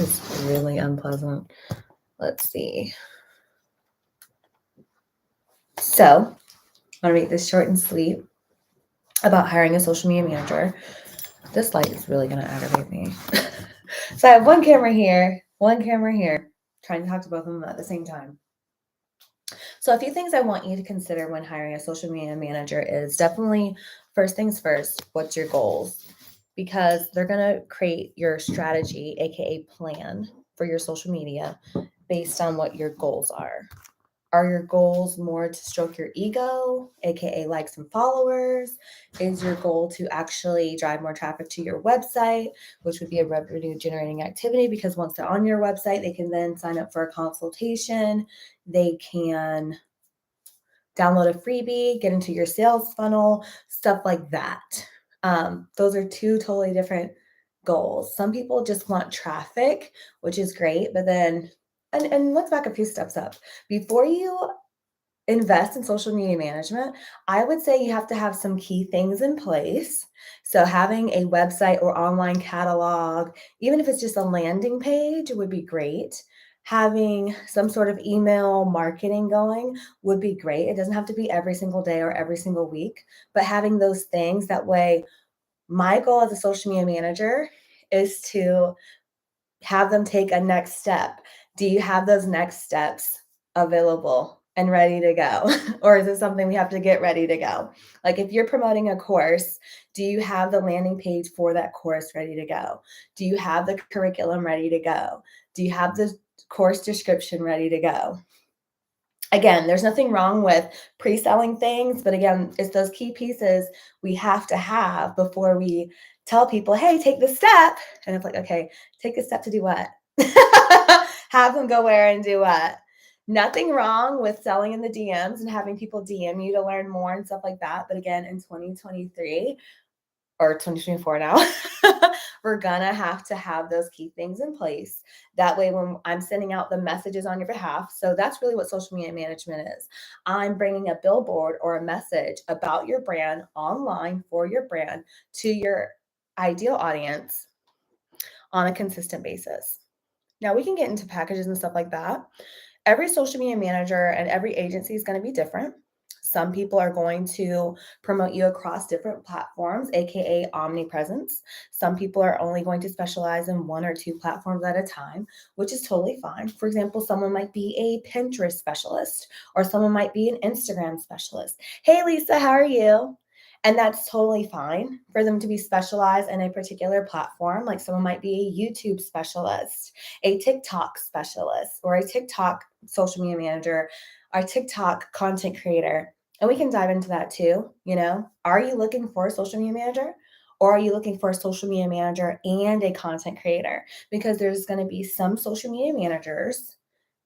is really unpleasant. Let's see. So, I'm going to make this short and sweet about hiring a social media manager. This light is really going to aggravate me. So I have one camera here, trying to talk to both of them at the same time. So a few things I want you to consider when hiring a social media manager is definitely, first things first, what's your goals? Because they're going to create your strategy, aka plan, for your social media based on what your goals are. Are your goals more to stroke your ego, aka likes and followers? Is your goal to actually drive more traffic to your website, which would be a revenue generating activity? Because once they're on your website, they can then sign up for a consultation. They can download a freebie, get into your sales funnel, stuff like that. Those are two totally different goals. Some people just want traffic, which is great, but then, and let's back a few steps up. Before you invest in social media management, I would say you have to have some key things in place. So having a website or online catalog, even if it's just a landing page, would be great. Having some sort of email marketing going would be great. It doesn't have to be every single day or every single week, but having those things, that way, my goal as a social media manager is to have them take a next step. Do you have those next steps available and ready to go? Or is it something we have to get ready to go? Like if you're promoting a course, do you have the landing page for that course ready to go? Do you have the curriculum ready to go? Do you have the course description ready to go? Again, there's nothing wrong with pre-selling things, but again, it's those key pieces we have to have before we tell people, hey, take the step. And it's like, okay, take the step to do what? Have them go where and do what? Nothing wrong with selling in the DMs and having people DM you to learn more and stuff like that. But again, in 2023 or 2024 now, we're gonna have to have those key things in place. That way, when I'm sending out the messages on your behalf, so that's really what social media management is. I'm bringing a billboard or a message about your brand online for your brand to your ideal audience on a consistent basis. Now, we can get into packages and stuff like that. Every social media manager and every agency is going to be different. Some people are going to promote you across different platforms, aka omnipresence. Some people are only going to specialize in one or two platforms at a time, which is totally fine. For example, someone might be a Pinterest specialist, or someone might be an Instagram specialist. Hey, Lisa, how are you? And that's totally fine for them to be specialized in a particular platform. Like someone might be a YouTube specialist, a TikTok specialist, or a TikTok social media manager, or TikTok content creator. And we can dive into that too. Are you looking for a social media manager? Or are you looking for a social media manager and a content creator? Because there's going to be some social media managers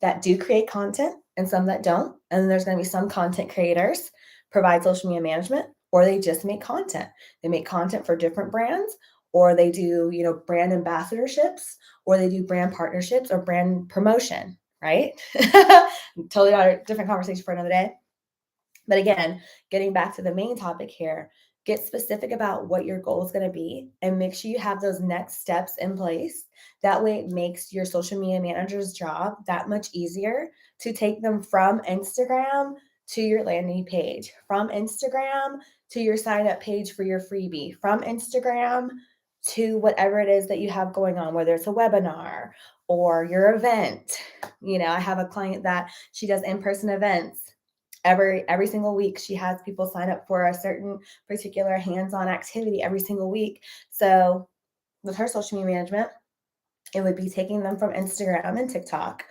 that do create content and some that don't. And then there's going to be some content creators provide social media management, or they just make content. They make content for different brands, or they do, brand ambassadorships, or they do brand partnerships or brand promotion, right? Totally a different conversation for another day. But again, getting back to the main topic here, get specific about what your goal is going to be and make sure you have those next steps in place. That way it makes your social media manager's job that much easier to take them from Instagram to your landing page, from Instagram to your sign up page for your freebie, from Instagram to whatever it is that you have going on, whether it's a webinar or your event. I have a client that she does in-person events. Every single week, she has people sign up for a certain particular hands-on activity every single week. So with her social media management, it would be taking them from Instagram and TikTok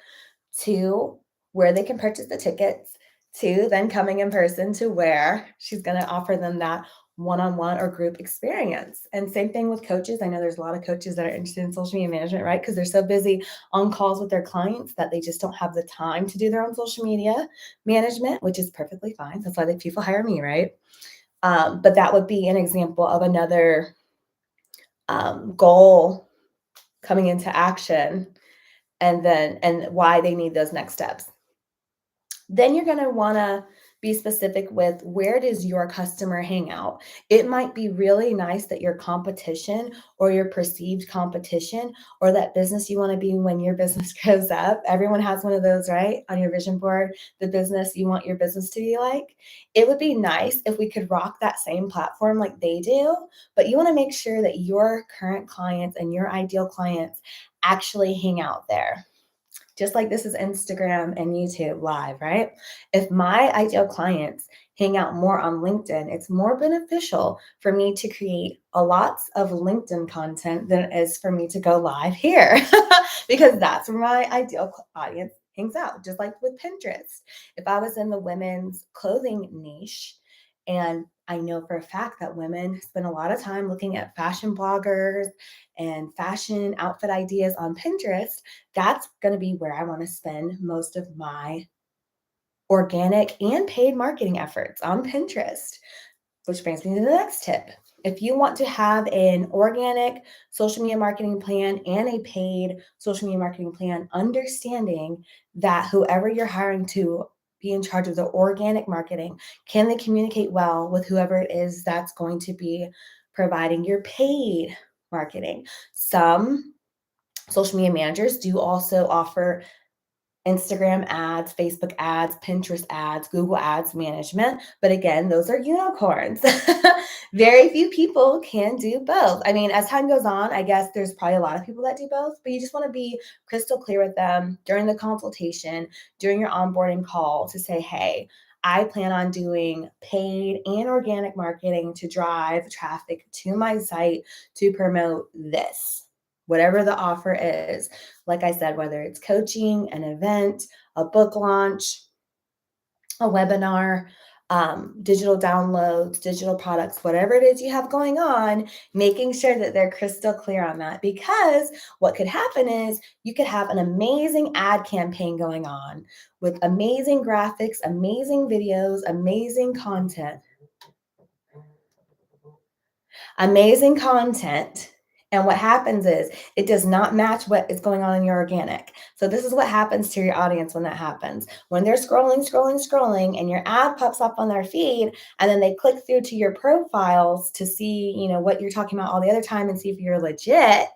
to where they can purchase the tickets, to then coming in person to where she's going to offer them that one-on-one or group experience. And same thing with coaches. I know there's a lot of coaches that are interested in social media management, right? Because they're so busy on calls with their clients that they just don't have the time to do their own social media management, which is perfectly fine. That's why people hire me, right? But that would be an example of another goal coming into action, and why they need those next steps. Then you're going to want to Be specific with where does your customer hang out? It might be really nice that your competition or your perceived competition or that business you want to be when your business grows up. Everyone has one of those, right? On your vision board, the business you want your business to be like. It would be nice if we could rock that same platform like they do, but you want to make sure that your current clients and your ideal clients actually hang out there. Just like this is Instagram and YouTube live, right? If my ideal clients hang out more on LinkedIn, it's more beneficial for me to create a lots of LinkedIn content than it is for me to go live here because that's where my ideal audience hangs out, just like with Pinterest. If I was in the women's clothing niche, and I know for a fact that women spend a lot of time looking at fashion bloggers and fashion outfit ideas on Pinterest, that's going to be where I want to spend most of my organic and paid marketing efforts on Pinterest, which brings me to the next tip. If you want to have an organic social media marketing plan and a paid social media marketing plan, understanding that whoever you're hiring to be in charge of the organic marketing, can they communicate well with whoever it is that's going to be providing your paid marketing? Some social media managers do also offer Instagram ads, Facebook ads, Pinterest ads, Google ads management. But again, those are unicorns. Very few people can do both. I mean, as time goes on, I guess there's probably a lot of people that do both, but you just want to be crystal clear with them during the consultation, during your onboarding call to say, hey, I plan on doing paid and organic marketing to drive traffic to my site to promote this, whatever the offer is. Like I said, whether it's coaching, an event, a book launch, a webinar, digital downloads, digital products, whatever it is you have going on, making sure that they're crystal clear on that. Because what could happen is you could have an amazing ad campaign going on with amazing graphics, amazing videos, amazing content. Amazing content. And what happens is it does not match what is going on in your organic. So this is what happens to your audience when that happens. When they're scrolling, and your ad pops up on their feed, and then they click through to your profiles to see, what you're talking about all the other time and see if you're legit,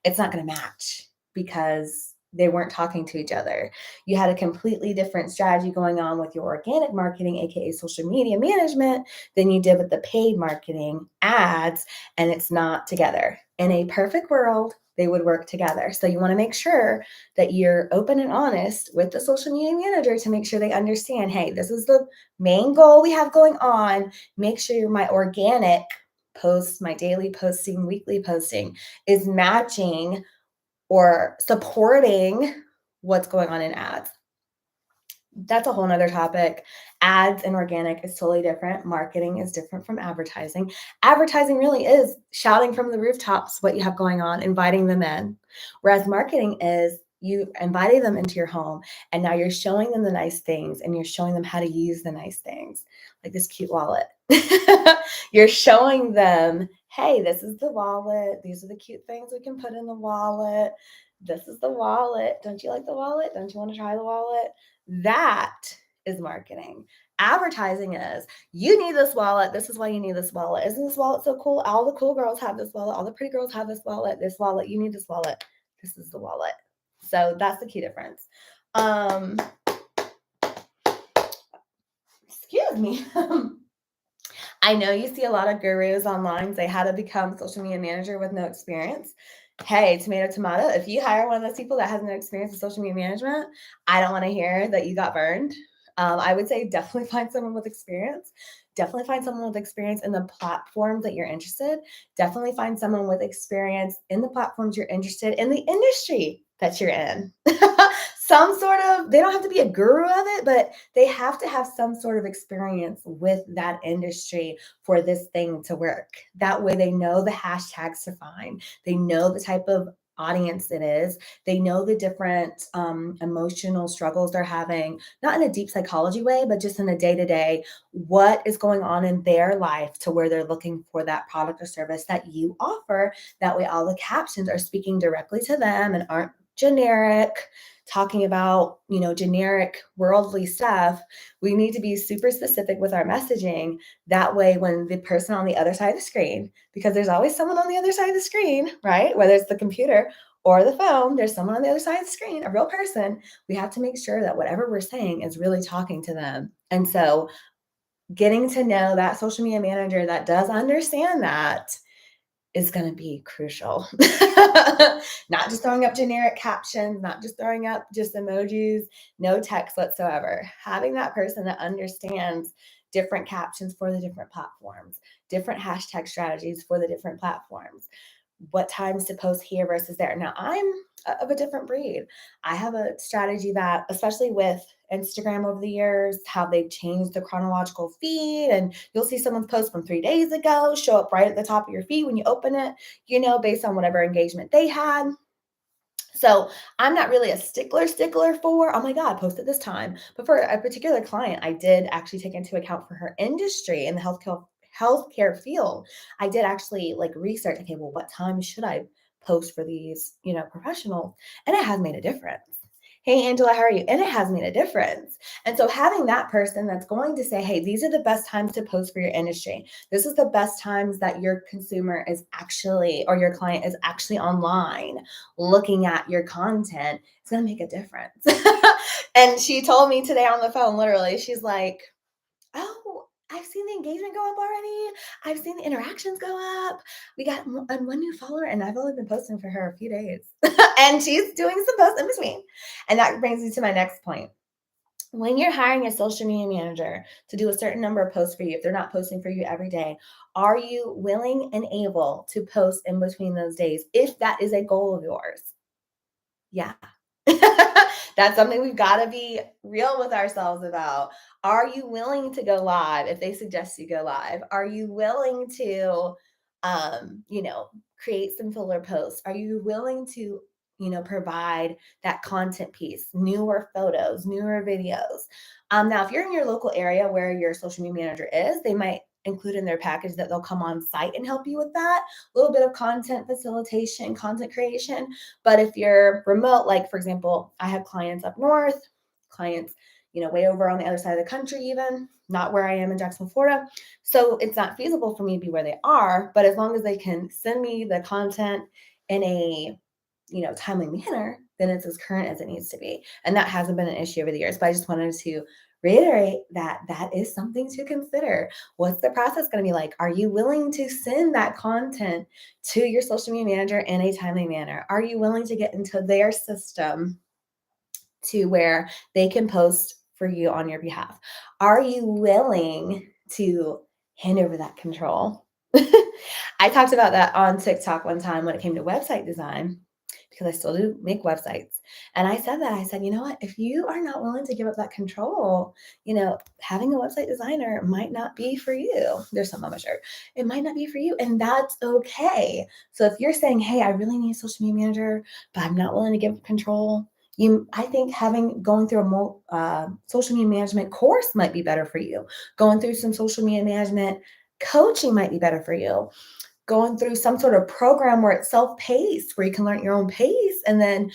it's not going to match because they weren't talking to each other. You had a completely different strategy going on with your organic marketing, aka social media management, than you did with the paid marketing ads, and it's not together. In a perfect world, they would work together. So you want to make sure that you're open and honest with the social media manager to make sure they understand, hey, this is the main goal we have going on. Make sure my organic posts, my daily posting, weekly posting is matching or supporting what's going on in ads. That's a whole nother topic. Ads and organic is totally different. Marketing is different from advertising. Advertising really is shouting from the rooftops what you have going on, inviting them in. Whereas marketing is you inviting them into your home and now you're showing them the nice things and you're showing them how to use the nice things, like this cute wallet. You're showing them, hey, this is the wallet. These are the cute things we can put in the wallet. This is the wallet. Don't you like the wallet? Don't you want to try the wallet? That is marketing. Advertising is, you need this wallet. This is why you need this wallet. Isn't this wallet so cool? All the cool girls have this wallet. All the pretty girls have this wallet. This wallet, you need this wallet. This is the wallet. So that's the key difference. Excuse me. I know you see a lot of gurus online say how to become a social media manager with no experience. Hey, tomato, tomato. If you hire one of those people that has no experience with social media management, I don't want to hear that you got burned. I would say definitely find someone with experience. Definitely find someone with experience in the platforms that you're interested. Definitely find someone with experience in the platforms you're interested in, the industry that you're in. Some sort of, they don't have to be a guru of it, but they have to have some sort of experience with that industry for this thing to work. That way they know the hashtags to find. They know the type of audience it is. They know the different emotional struggles they're having, not in a deep psychology way, but just in a day-to-day, what is going on in their life to where they're looking for that product or service that you offer. That way all the captions are speaking directly to them and aren't generic. talking about, generic worldly stuff, we need to be super specific with our messaging. That way, when the person on the other side of the screen, because there's always someone on the other side of the screen, right? Whether it's the computer or the phone, there's someone on the other side of the screen, a real person. We have to make sure that whatever we're saying is really talking to them. And so getting to know that social media manager that does understand that is going to be crucial. Not just throwing up generic captions, not just throwing up just emojis, no text whatsoever. Having that person that understands different captions for the different platforms, different hashtag strategies for the different platforms, what times to post here versus there. Now, I'm of a different breed. I have a strategy that, especially with Instagram over the years, how they've changed the chronological feed, and you'll see someone's post from 3 days ago show up right at the top of your feed when you open it, based on whatever engagement they had. So I'm not really a stickler for, oh my God, post at this time. But for a particular client, I did actually take into account for her industry in the healthcare field. I did actually research, okay, well, what time should I post for these, professionals? And it has made a difference. Hey, Angela, how are you? And it has made a difference. And so having that person that's going to say, hey, these are the best times to post for your industry. This is the best times that your consumer is actually, or your client is actually online looking at your content. It's going to make a difference. And she told me today on the phone, literally, she's like, oh, I've seen the engagement go up already. I've seen the interactions go up. We got one new follower, and I've only been posting for her a few days. And she's doing some posts in between. And that brings me to my next point. When you're hiring a social media manager to do a certain number of posts for you, if they're not posting for you every day, are you willing and able to post in between those days if that is a goal of yours? Yeah. That's something we've got to be real with ourselves about. Are you willing to go live if they suggest you go live? Are you willing to, create some filler posts? Are you willing to, provide that content piece, newer photos, newer videos? Now, if you're in your local area where your social media manager is, they might include in their package that they'll come on site and help you with that. A little bit of content facilitation, content creation. But if you're remote, like for example, I have clients up north, clients, way over on the other side of the country, even not where I am in Jacksonville, Florida. So it's not feasible for me to be where they are. But as long as they can send me the content in a timely manner, then it's as current as it needs to be. And that hasn't been an issue over the years. But I just wanted to reiterate that that is something to consider. What's the process going to be like? Are you willing to send that content to your social media manager in a timely manner? Are you willing to get into their system to where they can post for you on your behalf? Are you willing to hand over that control? I talked about that on TikTok one time when it came to website design, because I still do make websites. And I said, you know what? If you are not willing to give up that control, having a website designer might not be for you. There's some on my shirt. It might not be for you. And that's okay. So if you're saying, hey, I really need a social media manager, but I'm not willing to give up control, I think going through a social media management course might be better for you. Going through some social media management coaching might be better for you. Going through some sort of program where it's self-paced, where you can learn at your own pace and then,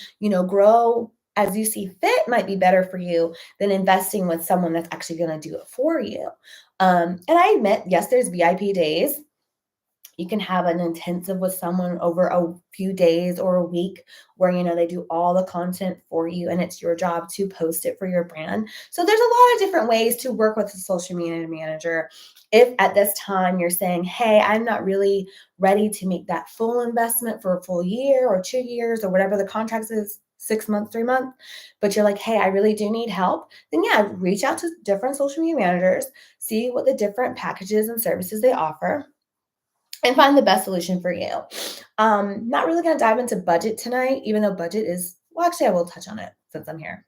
grow as you see fit might be better for you than investing with someone that's actually going to do it for you. And I admit, yes, there's VIP days. You can have an intensive with someone over a few days or a week where, they do all the content for you and it's your job to post it for your brand. So there's a lot of different ways to work with a social media manager. If at this time you're saying, hey, I'm not really ready to make that full investment for a full year or 2 years or whatever the contract is, 6 months, 3 months, but you're like, hey, I really do need help, then yeah, reach out to different social media managers, see what the different packages and services they offer, and find the best solution for you. Not really going to dive into budget tonight, even though budget is, well, actually, I will touch on it since I'm here.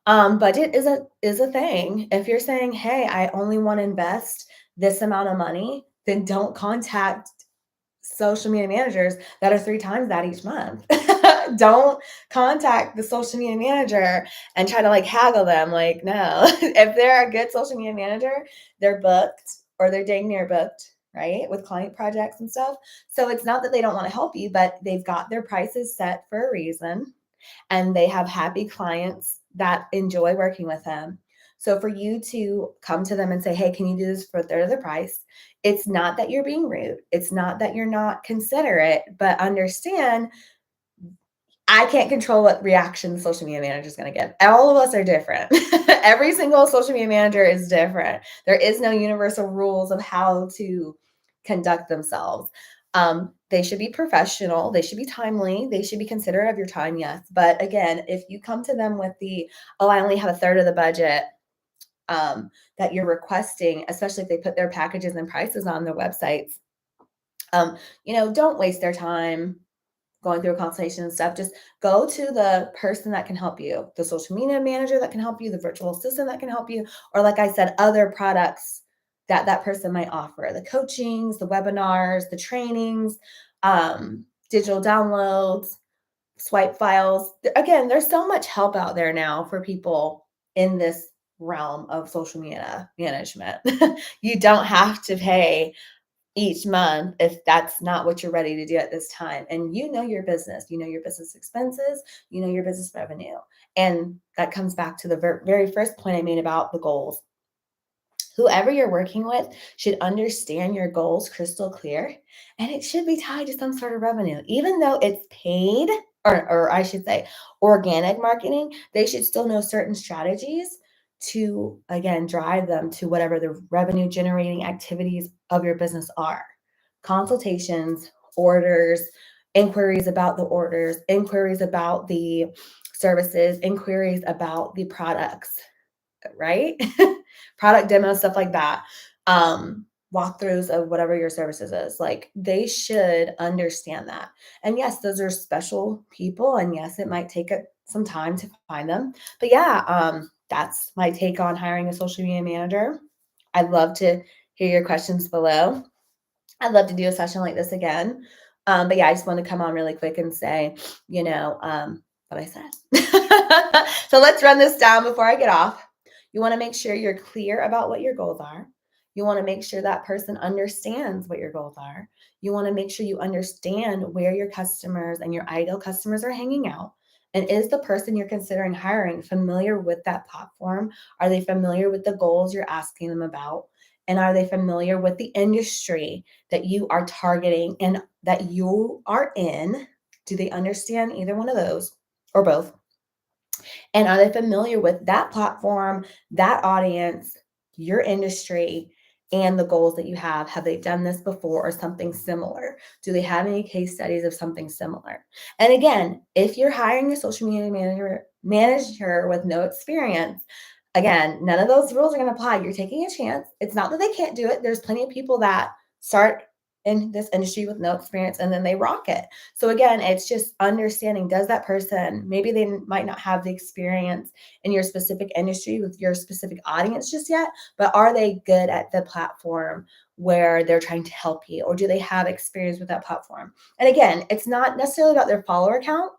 Budget is a thing. If you're saying, hey, I only want to invest this amount of money, then don't contact social media managers that are 3 times that each month. Don't contact the social media manager and try to haggle them. No, if they're a good social media manager, they're booked or they're dang near booked, right? With client projects and stuff. So it's not that they don't want to help you, but they've got their prices set for a reason. and they have happy clients that enjoy working with them. So for you to come to them and say, hey, can you do this for a third of the price? It's not that you're being rude. It's not that you're not considerate, but understand I can't control what reaction the social media manager is going to get. All of us are different. Every single social media manager is different. There is no universal rules of how to conduct themselves. They should be professional. They should be timely. They should be considerate of your time, yes. But again, if you come to them with the, oh, I only have a third of the budget that you're requesting, especially if they put their packages and prices on their websites, don't waste their time going through a consultation and stuff. Just go to the person that can help you, the social media manager that can help you, the virtual assistant that can help you, or like I said, other products that that person might offer, the coachings, the webinars, the trainings, digital downloads, swipe files. Again, there's so much help out there now for people in this realm of social media management. You don't have to pay each month if that's not what you're ready to do at this time. And you know your business, you know your business expenses, you know your business revenue. And that comes back to the very first point I made about the goals. Whoever you're working with should understand your goals crystal clear, and it should be tied to some sort of revenue. Even though it's paid, or I should say organic marketing, they should still know certain strategies to, again, drive them to whatever the revenue generating activities of your business are. Consultations, orders, inquiries about the orders, inquiries about the services, inquiries about the products, right? Product demos, stuff like that. Walkthroughs of whatever your services is. Like they should understand that. And yes, those are special people. And yes, it might take some time to find them. But yeah, that's my take on hiring a social media manager. I'd love to hear your questions below. I'd love to do a session like this again. But yeah, I just want to come on really quick and say, what I said. So let's run this down before I get off. You want to make sure you're clear about what your goals are. You want to make sure that person understands what your goals are. You want to make sure you understand where your customers and your ideal customers are hanging out. And is the person you're considering hiring familiar with that platform? Are they familiar with the goals you're asking them about? And are they familiar with the industry that you are targeting and that you are in? Do they understand either one of those or both? And are they familiar with that platform, that audience, your industry, and the goals that you have? Have they done this before or something similar? Do they have any case studies of something similar? And again, if you're hiring a social media manager with no experience, again, none of those rules are going to apply. You're taking a chance. It's not that they can't do it. There's plenty of people that start in this industry with no experience and then they rock it. So again, it's just understanding, does that person, maybe they might not have the experience in your specific industry with your specific audience just yet, but are they good at the platform where they're trying to help you, or do they have experience with that platform? And again, it's not necessarily about their follower count.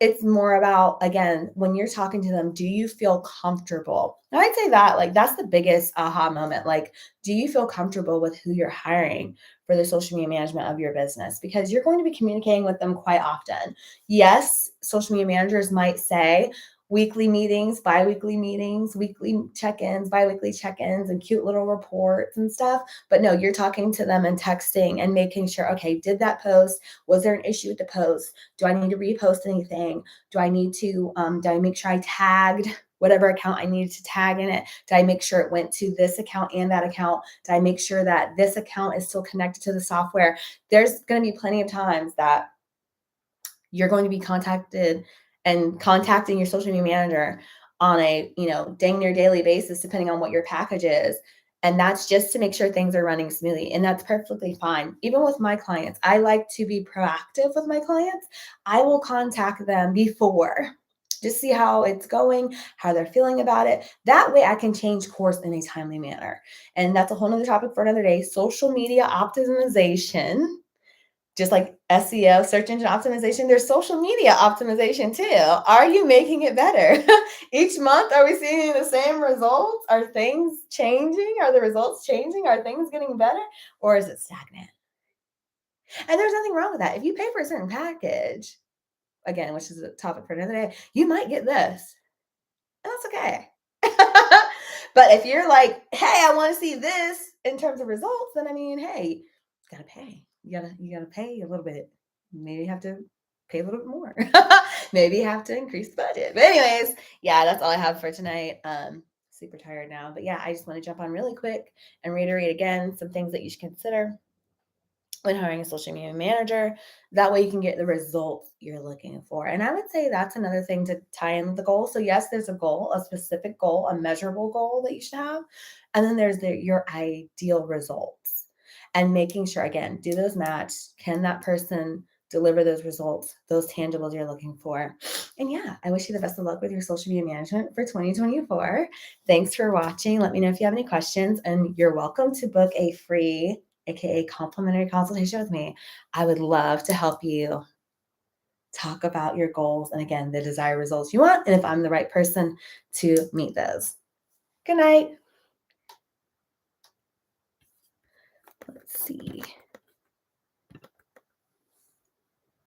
It's more about, again, when you're talking to them, do you feel comfortable? And I'd say that, like, that's the biggest aha moment. Like, do you feel comfortable with who you're hiring for the social media management of your business? Because you're going to be communicating with them quite often. Yes, social media managers might say weekly meetings, bi-weekly meetings, weekly check-ins, bi-weekly check-ins, and cute little reports and stuff. But no, you're talking to them and texting and making sure, okay, did that post? Was there an issue with the post? Do I need to repost anything? Do I need to, do I make sure I tagged whatever account I needed to tag in it? Did I make sure it went to this account and that account? Did I make sure that this account is still connected to the software? There's going to be plenty of times that you're going to be contacted and contacting your social media manager on a, dang near daily basis, depending on what your package is. And that's just to make sure things are running smoothly. And that's perfectly fine. Even with my clients, I like to be proactive with my clients. I will contact them before, just see how it's going, how they're feeling about it. That way I can change course in a timely manner. And that's a whole nother topic for another day. Social media optimization, just like SEO, search engine optimization, there's social media optimization too. Are you making it better? Each month, are we seeing the same results? Are things changing? Are the results changing? Are things getting better? Or is it stagnant? And there's nothing wrong with that. If you pay for a certain package, again, which is a topic for another day, you might get this. And that's okay. But if you're like, hey, I want to see this in terms of results, then I mean, hey, you gotta pay. You gotta pay a little bit. Maybe you have to pay a little bit more. Maybe you have to increase the budget. But anyways, yeah, that's all I have for tonight. Super tired now. But yeah, I just want to jump on really quick and reiterate again some things that you should consider when hiring a social media manager. That way you can get the results you're looking for. And I would say that's another thing to tie in with the goal. So yes, there's a goal, a specific goal, a measurable goal that you should have. And then there's your ideal results. And making sure, again, do those match? Can that person deliver those results, those tangibles you're looking for? And yeah, I wish you the best of luck with your social media management for 2024. Thanks for watching. Let me know if you have any questions, and you're welcome to book a free, aka complimentary consultation with me. I would love to help you talk about your goals and, again, the desired results you want, and if I'm the right person to meet those. Good night. Let's see.